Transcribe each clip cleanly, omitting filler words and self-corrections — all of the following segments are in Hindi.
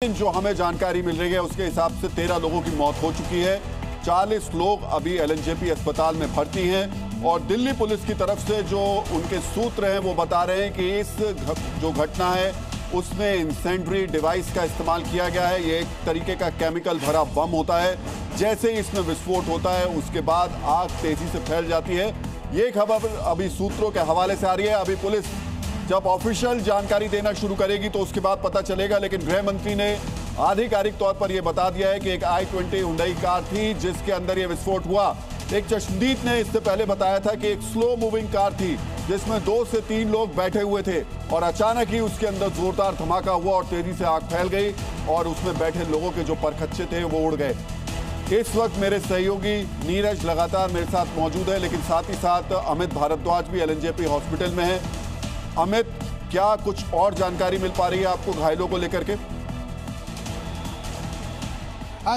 जो हमें जानकारी मिल रही है उसके हिसाब से 13 लोगों की मौत हो चुकी है। 40 लोग अभी एलएनजेपी अस्पताल में भर्ती हैं और दिल्ली पुलिस की तरफ से जो उनके सूत्र हैं वो बता रहे हैं कि इस जो घटना है उसमें इंसेंड्री डिवाइस का इस्तेमाल किया गया है। ये एक तरीके का केमिकल भरा बम होता है। जैसे ही इसमें विस्फोट होता है उसके बाद आग तेजी से फैल जाती है। ये खबर अभी सूत्रों के हवाले से आ रही है। अभी पुलिस जब ऑफिशियल जानकारी देना शुरू करेगी तो उसके बाद पता चलेगा, लेकिन गृह मंत्री ने आधिकारिक तौर पर यह बता दिया है कि एक i20 हुंडई कार थी जिसके अंदर यह विस्फोट हुआ। एक चश्मदीद ने इससे पहले बताया था कि एक स्लो मूविंग कार थी जिसमें 2 से 3 लोग बैठे हुए थे और अचानक ही उसके अंदर जोरदार धमाका हुआ और तेजी से आग फैल गई और उसमें बैठे लोगों के जो परखच्चे थे वो उड़ गए। इस वक्त मेरे सहयोगी नीरज लगातार मेरे साथ मौजूद है, लेकिन साथ ही साथ अमित भारद्वाज भी एलएनजेपी हॉस्पिटल में है। अमित, क्या कुछ और जानकारी मिल पा रही है आपको घायलों को लेकर के?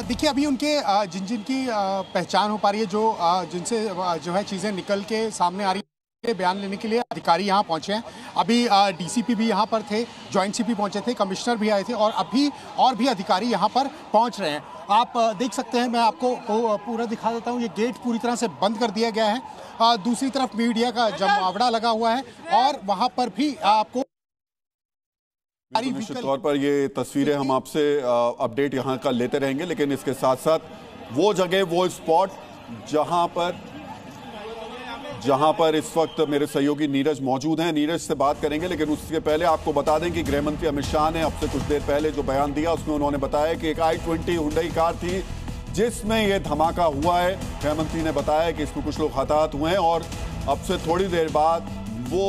देखिए, अभी उनके जिन जिन की पहचान हो पा रही है, जो जिनसे जो है चीज़ें निकल के सामने आ रही है, बयान लेने के लिए अधिकारी यहाँ पहुँचे हैं। अभी डीसीपी भी यहाँ पर थे, जॉइंट सीपी पहुँचे थे, कमिश्नर भी आए थे और अभी और भी अधिकारी यहाँ पर पहुँच रहे हैं। आप देख सकते हैं, मैं आपको पूरा दिखा देता हूँ। ये गेट पूरी तरह से बंद कर दिया गया है। दूसरी तरफ मीडिया का जमावड़ा लगा हुआ है और वहाँ पर भी आपको निश्चित तौर पर ये तस्वीरें हम आपसे अपडेट यहाँ का लेते रहेंगे, लेकिन इसके साथ साथ वो जगह, वो स्पॉट जहां पर इस वक्त मेरे सहयोगी नीरज मौजूद हैं, नीरज से बात करेंगे। लेकिन उसके पहले आपको बता दें कि गृह मंत्री अमित शाह ने अब से कुछ देर पहले जो बयान दिया उसमें उन्होंने बताया कि एक i20 हुंडई कार थी जिसमें यह धमाका हुआ है। गृह मंत्री ने बताया कि इसमें कुछ लोग हताहत हुए हैं और अब से थोड़ी देर बाद वो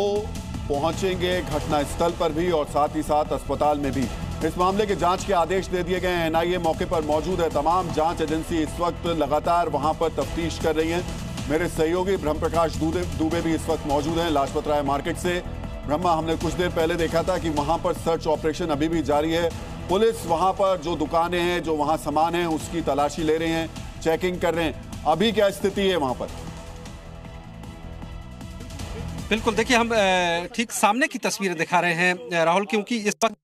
पहुंचेंगे घटनास्थल पर भी और साथ ही साथ अस्पताल में भी। इस मामले के जांच के आदेश दे दिए गए हैं। एनआईए मौके पर मौजूद है। तमाम जांच एजेंसी इस वक्त लगातार वहां पर तफ्तीश कर रही हैं। मेरे सहयोगी ब्रह्म प्रकाश दुबे भी इस वक्त मौजूद हैं लाजपत राय मार्केट से। ब्रह्मा, हमने कुछ देर पहले देखा था कि वहां पर सर्च ऑपरेशन अभी भी जारी है। पुलिस वहां पर जो दुकानें हैं, जो वहां सामान है, उसकी तलाशी ले रहे हैं, चेकिंग कर रहे हैं। अभी क्या स्थिति है वहां पर? बिल्कुल, देखिए, हम ठीक सामने की तस्वीरें दिखा रहे हैं राहुल, क्योंकि इस वक्त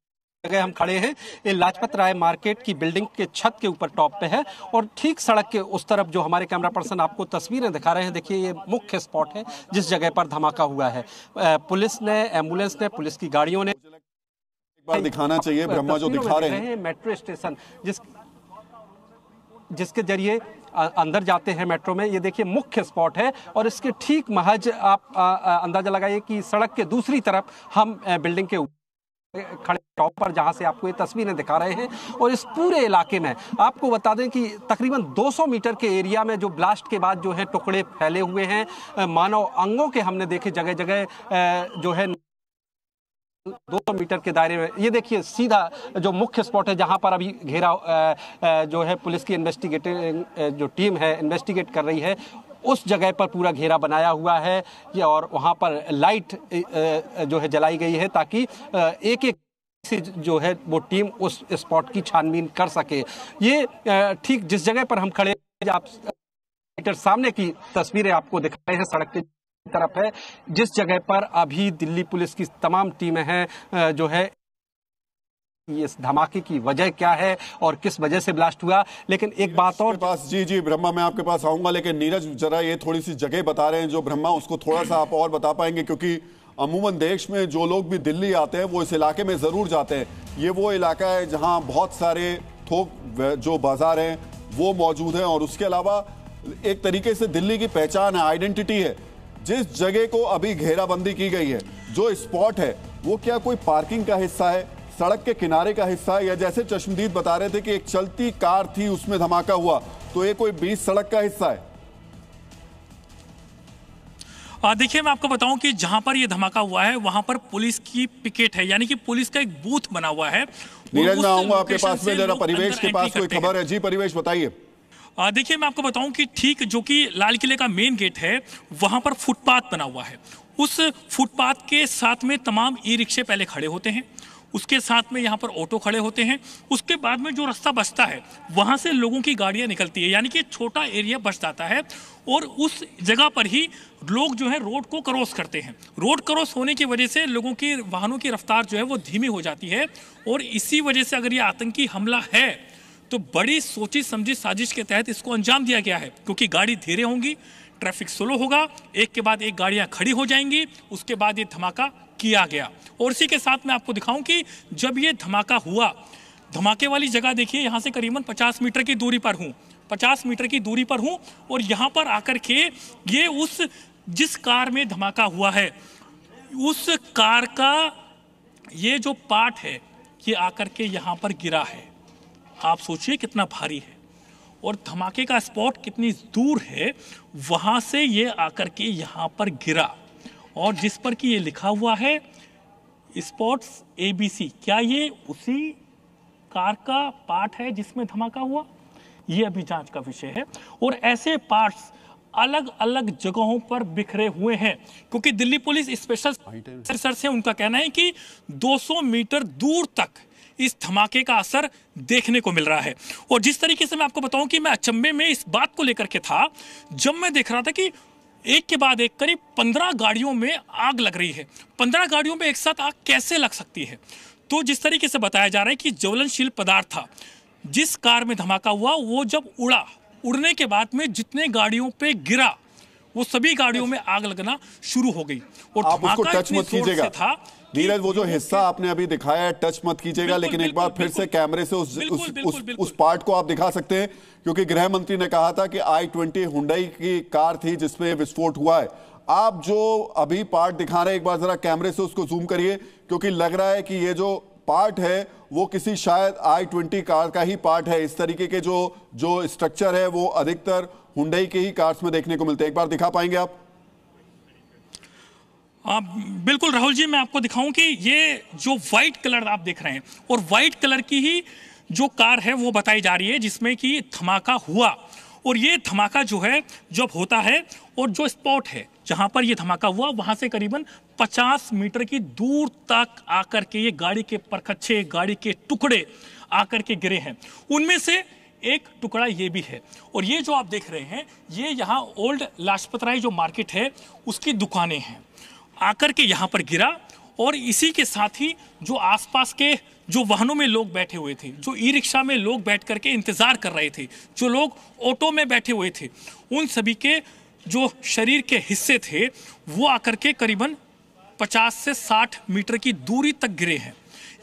जगह हम खड़े हैं ये लाजपत राय मार्केट की बिल्डिंग के छत के ऊपर टॉप पे है और ठीक सड़क के उस तरफ जो हमारे कैमरा पर्सन आपको तस्वीरें दिखा रहे हैं, देखिए ये मुख्य स्पॉट है जिस जगह पर धमाका हुआ है। पुलिस ने, एम्बुलेंस ने, पुलिस की गाड़ियों ने एक बार दिखाना चाहिए ब्रह्मा जो दिखा रहे हैं मेट्रो स्टेशन जिसके जरिए अंदर जाते हैं मेट्रो में। ये देखिए मुख्य स्पॉट है और इसके ठीक महज आप अंदाजा लगाइए कि सड़क के दूसरी तरफ हम बिल्डिंग के खड़े टॉप पर, जहां से आपको ये तस्वीरें दिखा रहे हैं। और इस पूरे इलाके में आपको बता दें कि तकरीबन 200 मीटर के एरिया में जो ब्लास्ट के बाद जो है टुकड़े फैले हुए हैं, मानव अंगों के हमने देखे जगह जगह जो है 200 मीटर के दायरे में। ये देखिए सीधा जो मुख्य स्पॉट है जहां पर अभी घेरा जो है पुलिस की इन्वेस्टिगेटिव जो टीम है इन्वेस्टिगेट कर रही है, उस जगह पर पूरा घेरा बनाया हुआ है और वहां पर लाइट जो है जलाई गई है ताकि एक एक से जो है वो टीम उस स्पॉट की छानबीन कर सके। ये ठीक जिस जगह पर हम खड़े, आप मीटर सामने की तस्वीरें आपको दिखा रहे हैं, सड़क की तरफ है जिस जगह पर अभी दिल्ली पुलिस की तमाम टीमें हैं जो है इस धमाके की वजह क्या है और किस वजह से ब्लास्ट हुआ। लेकिन एक बात और जी ब्रह्मा, मैं आपके पास आऊंगा, लेकिन नीरज जरा ये थोड़ी सी जगह बता रहे हैं जो ब्रह्मा, उसको थोड़ा सा आप और बता पाएंगे? क्योंकि अमूमन देश में जो लोग भी दिल्ली आते हैं वो इस इलाके में जरूर जाते हैं। ये वो इलाका है जहां बहुत सारे थोक जो बाजार हैं वो मौजूद हैं और उसके अलावा एक तरीके से दिल्ली की पहचान है, आइडेंटिटी है। जिस जगह को अभी घेराबंदी की गई है, जो स्पॉट है, वो क्या कोई पार्किंग का हिस्सा है, सड़क के किनारे का हिस्सा है, या जैसे चश्मदीद बता रहे थे कि एक चलती कार थी उसमें धमाका हुआ, तो ये कोई बीच सड़क का हिस्सा है? देखिए, मैं आपको बताऊं कि जहां पर ये धमाका हुआ है वहां पर पुलिस की पिकेट है, यानी कि पुलिस का एक बूथ बना हुआ है। नीरज, मैं आऊंगा आपके पास में, जरा परिवेश के पास कोई खबर है? जी परिवेश, बताइए। देखिए, मैं आपको बताऊं कि ठीक जो कि लाल किले का मेन गेट है वहां पर फुटपाथ बना हुआ है। उस फुटपाथ के साथ में तमाम ई रिक्शे पहले खड़े होते हैं, उसके साथ में यहाँ पर ऑटो खड़े होते हैं, उसके बाद में जो रास्ता बचता है वहाँ से लोगों की गाड़ियाँ निकलती है, यानी कि छोटा एरिया बच जाता है और उस जगह पर ही लोग जो है रोड को क्रॉस करते हैं। रोड क्रॉस होने की वजह से लोगों की वाहनों की रफ्तार जो है वो धीमी हो जाती है और इसी वजह से अगर ये आतंकी हमला है तो बड़ी सोची समझी साजिश के तहत इसको अंजाम दिया गया है, क्योंकि गाड़ी धीरे होंगी, ट्रैफिक स्लो होगा, एक के बाद एक गाड़ियां खड़ी हो जाएंगी, उसके बाद ये धमाका किया गया। और इसी के साथ मैं आपको दिखाऊं कि जब ये धमाका हुआ, धमाके वाली जगह देखिए, यहाँ से करीबन 50 मीटर की दूरी पर हूँ, 50 मीटर की दूरी पर हूँ और यहाँ पर आकर के ये उस जिस कार में धमाका हुआ है उस कार का ये जो पार्ट है ये आकर के यहाँ पर गिरा है। आप सोचिए कितना भारी है और धमाके का स्पॉट कितनी दूर है, वहां से ये आकर के यहाँ पर गिरा और जिस पर कि ये लिखा हुआ है स्पॉट्स ABC। क्या ये उसी कार का पार्ट है जिसमें धमाका हुआ? ये अभी जांच का विषय है और ऐसे पार्ट्स अलग अलग जगहों पर बिखरे हुए हैं, क्योंकि दिल्ली पुलिस स्पेशल रिसर्च है, उनका कहना है कि 200 मीटर दूर तक इस धमाके का असर देखने को मिल रहा है। और जिस तरीके से मैं आपको बताऊं कि मैं अचंभे में इस बात को लेकर के था जब मैं देख रहा था कि एक के बाद एक करीब 15 गाड़ियों में आग लग रही है। 15 गाड़ियों में एक साथ आग कैसे लग सकती है? तो जिस तरीके से बताया जा रहा है कि ज्वलनशील पदार्थ था, जिस कार में धमाका हुआ वो जब उड़ा, उड़ने के बाद में जितने गाड़ियों पे गिरा वो सभी गाड़ियों में आग लगना शुरू हो गई और आप उसको धमाका टच मत कीजिएगा था। नीरज, वो जो हिस्सा आपने अभी दिखाया है टच मत कीजिएगा, लेकिन एक बार फिर से कैमरे से उस पार्ट को आप दिखा सकते हैं, क्योंकि गृह मंत्री ने कहा था कि i20 हुंडई की कार थी जिसमें विस्फोट हुआ है। आप जो अभी पार्ट दिखा रहे हैं एक बार जरा कैमरे से उसको जूम करिए, क्योंकि लग रहा है कि ये जो पार्ट है वो किसी शायद i20 कार का ही पार्ट है। इस तरीके के जो स्ट्रक्चर है वो अधिकतर हुंडई के ही कार्स में देखने को मिलते हैं। एक बार दिखा पाएंगे आप? बिल्कुल राहुल जी, मैं आपको दिखाऊं कि ये जो व्हाइट कलर आप देख रहे हैं और व्हाइट कलर की ही जो कार है वो बताई जा रही है जिसमें कि धमाका हुआ। और ये धमाका जो है जब होता है और जो स्पॉट है जहां पर ये धमाका हुआ वहां से करीबन 50 मीटर की दूर तक आकर के ये गाड़ी के परखच्चे, गाड़ी के टुकड़े आकर के गिरे हैं। उनमें से एक टुकड़ा ये भी है और ये जो आप देख रहे हैं ये यहाँ ओल्ड लाजपत राय जो मार्केट है उसकी दुकानें हैं, आकर के यहाँ पर गिरा। और इसी के साथ ही जो आसपास के जो वाहनों में लोग बैठे हुए थे, जो ई रिक्शा में लोग बैठ करके इंतजार कर रहे थे, जो लोग ऑटो में बैठे हुए थे, उन सभी के जो शरीर के हिस्से थे वो आकर के करीबन 50 से 60 मीटर की दूरी तक गिरे हैं।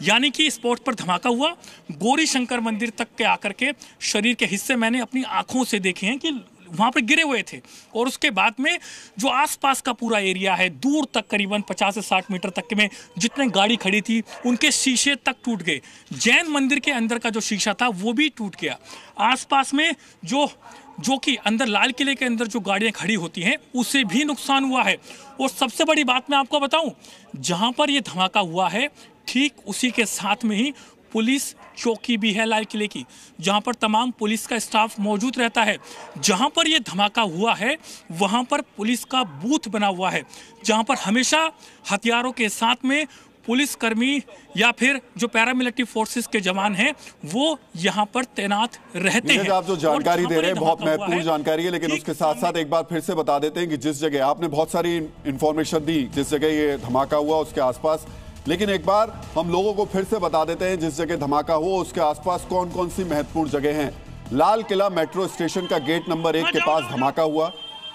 यानी कि स्पॉट पर धमाका हुआ, गौरी शंकर मंदिर तक के आकर के शरीर के हिस्से मैंने अपनी आंखों से देखे हैं कि वहां पर गिरे हुए थे। और उसके बाद में जो आसपास का पूरा एरिया है दूर तक करीबन 50 से 60 मीटर तक में जितने गाड़ी खड़ी थी उनके शीशे तक टूट गए। जैन मंदिर के अंदर का जो शीशा था वो भी टूट गया। आसपास में जो कि अंदर लाल किले के अंदर जो गाड़ियां खड़ी होती हैं उसे भी नुकसान हुआ है। और सबसे बड़ी बात मैं आपको बताऊं, जहां पर यह धमाका हुआ है ठीक उसी के साथ में ही पुलिस चौकी भी है लाल किले की, जहां पर तमाम पुलिस का स्टाफ मौजूद रहता है। जहां पर यह धमाका हुआ है वहां पर पुलिस का बूथ बना हुआ है, जहां पर हमेशा हथियारों के साथ में पुलिसकर्मी या फिर जो पैरामिलिट्री फोर्सेस के जवान हैं वो यहाँ पर तैनात रहते हैं। आप जो जानकारी दे रहे हैं बहुत महत्वपूर्ण जानकारी है, लेकिन उसके साथ साथ एक बार फिर से बता देते हैं कि जिस जगह आपने बहुत सारी इंफॉर्मेशन दी, जिस जगह ये धमाका हुआ उसके आसपास, लेकिन एक बार हम लोगों को फिर से बता देते हैं जिस जगह धमाका हुआ उसके आसपास कौन कौन सी महत्वपूर्ण जगह हैं। लाल किला मेट्रो स्टेशन का गेट नंबर 1 के पास धमाका हुआ।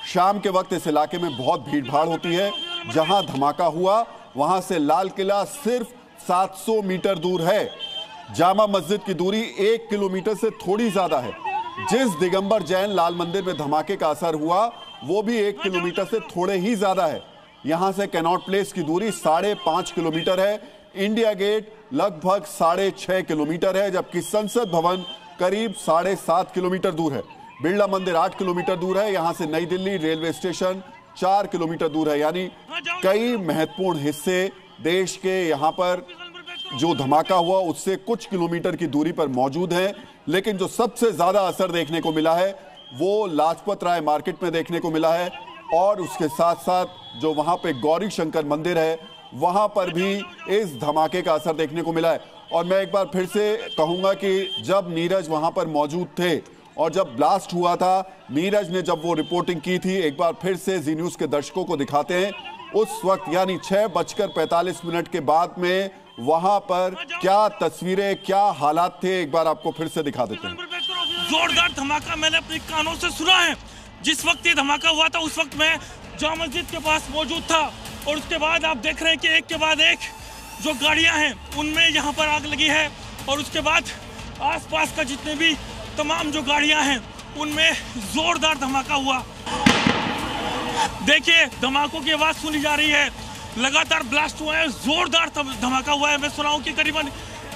शाम के वक्त इस इलाके में बहुत भीड़ भाड़ होती है। जहां धमाका हुआ वहां से लाल किला सिर्फ 700 मीटर दूर है। जामा मस्जिद की दूरी 1 किलोमीटर से थोड़ी ज्यादा है। जिस दिगंबर जैन लाल मंदिर में धमाके का असर हुआ वो भी 1 किलोमीटर से थोड़े ही ज्यादा है। यहां से कैनॉट प्लेस की दूरी 5.5 किलोमीटर है। इंडिया गेट लगभग 6.5 किलोमीटर है, जबकि संसद भवन करीब 7.5 किलोमीटर दूर है। बिरला मंदिर 8 किलोमीटर दूर है। यहां से नई दिल्ली रेलवे स्टेशन 4 किलोमीटर दूर है। यानी कई महत्वपूर्ण हिस्से देश के यहां पर जो धमाका हुआ उससे कुछ किलोमीटर की दूरी पर मौजूद हैं। लेकिन जो सबसे ज्यादा असर देखने को मिला है वो लाजपत राय मार्केट में देखने को मिला है। और उसके साथ साथ जो वहां पे गौरी शंकर मंदिर है वहां पर भी इस धमाके का असर देखने को मिला है। और मैं एक बार फिर से कहूंगा कि जब नीरज वहां पर मौजूद थे और जब ब्लास्ट हुआ था, नीरज ने जब वो रिपोर्टिंग की थी, एक बार फिर से जी न्यूज के दर्शकों को दिखाते हैं उस वक्त यानी 6:45 के बाद में वहां पर क्या तस्वीरें, क्या हालात थे, एक बार आपको फिर से दिखा देते हैं। जोरदार धमाका मैंने अपने कानों से सुना है। जिस वक्त ये धमाका हुआ था उस वक्त मैं जामा मस्जिद के पास मौजूद था और उसके बाद आप देख रहे हैं कि एक के बाद एक जो गाड़ियां हैं उनमें यहाँ पर आग लगी है और उसके बाद आसपास का जितने भी तमाम जो गाड़ियां हैं उनमें जोरदार धमाका हुआ। देखिए धमाकों की आवाज सुनी जा रही है, लगातार ब्लास्ट हुआ है, जोरदार धमाका हुआ है। मैं सुना हूं कि करीबन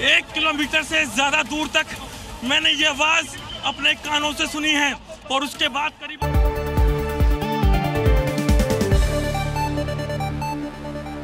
1 किलोमीटर से ज्यादा दूर तक मैंने ये आवाज अपने कानों से सुनी है और उसके बाद करीबन